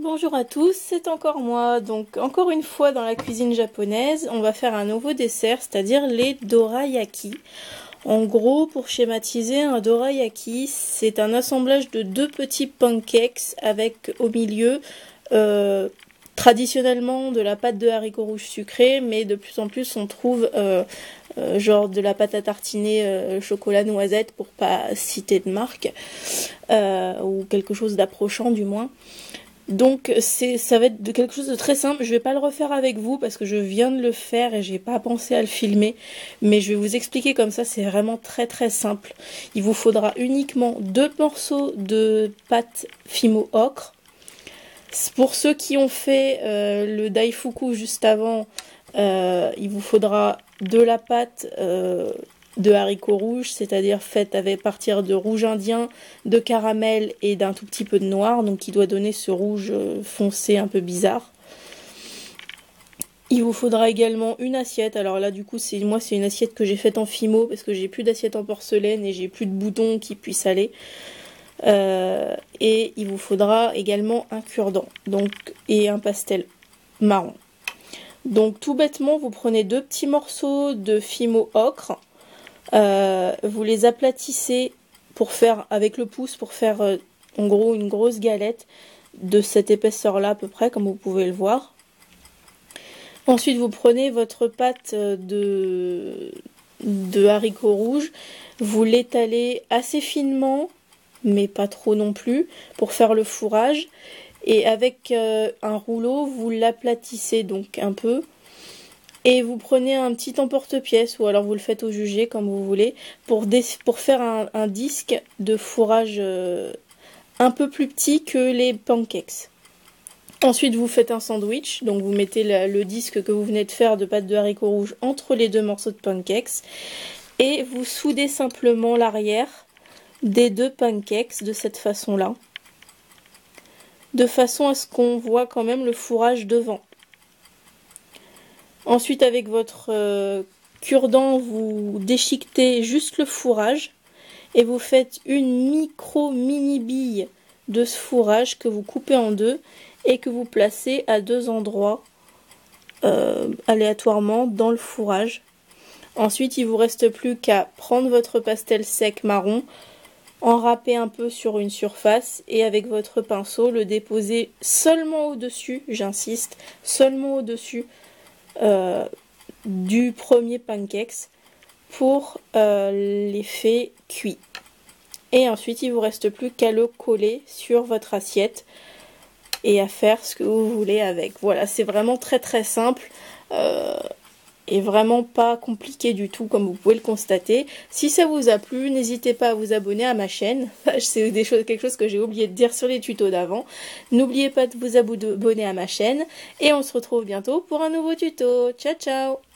Bonjour à tous, c'est encore moi. Donc encore une fois dans la cuisine japonaise, on va faire un nouveau dessert, c'est-à-dire les dorayaki. En gros, pour schématiser, un dorayaki, c'est un assemblage de deux petits pancakes avec au milieu traditionnellement de la pâte de haricots rouges sucrés, mais de plus en plus on trouve genre de la pâte à tartiner chocolat noisette pour pas citer de marque, ou quelque chose d'approchant du moins. Donc ça va être quelque chose de très simple. Je vais pas le refaire avec vous parce que je viens de le faire et j'ai pas pensé à le filmer. Mais je vais vous expliquer comme ça, c'est vraiment très très simple. Il vous faudra uniquement 2 morceaux de pâte fimo ocre. Pour ceux qui ont fait le daifuku juste avant, il vous faudra de la pâte de haricots rouges, c'est-à-dire faite à partir de rouge indien, de caramel et d'un tout petit peu de noir, donc qui doit donner ce rouge foncé un peu bizarre. Il vous faudra également une assiette. Alors là du coup c'est une assiette que j'ai faite en fimo parce que j'ai plus d'assiette en porcelaine et j'ai plus de boutons qui puissent aller. Et il vous faudra également un cure-dent et un pastel marron. Donc tout bêtement vous prenez 2 petits morceaux de fimo ocre. Vous les aplatissez pour faire avec le pouce pour faire en gros une grosse galette de cette épaisseur là à peu près comme vous pouvez le voir. Ensuite vous prenez votre pâte de haricots rouges, vous l'étalez assez finement mais pas trop non plus pour faire le fourrage et avec un rouleau vous l'aplatissez donc un peu. Et vous prenez un petit emporte-pièce, ou alors vous le faites au jugé, comme vous voulez, pour faire un disque de fourrage un peu plus petit que les pancakes. Ensuite, vous faites un sandwich, donc vous mettez le disque que vous venez de faire de pâte de haricots rouges entre les 2 morceaux de pancakes, et vous soudez simplement l'arrière des 2 pancakes de cette façon-là, de façon à ce qu'on voit quand même le fourrage devant. Ensuite, avec votre cure-dent, vous déchiquetez juste le fourrage et vous faites une mini bille de ce fourrage que vous coupez en 2 et que vous placez à 2 endroits aléatoirement dans le fourrage. Ensuite, il vous reste plus qu'à prendre votre pastel sec marron, en râper un peu sur une surface et avec votre pinceau le déposer seulement au-dessus, j'insiste, seulement au-dessus du premier pancakes pour l'effet cuit. Et ensuite il vous reste plus qu'à le coller sur votre assiette et à faire ce que vous voulez avec. Voilà, c'est vraiment très très simple et vraiment pas compliqué du tout comme vous pouvez le constater. Si ça vous a plu, n'hésitez pas à vous abonner à ma chaîne. C'est quelque chose que j'ai oublié de dire sur les tutos d'avant. N'oubliez pas de vous abonner à ma chaîne et on se retrouve bientôt pour un nouveau tuto. Ciao ciao!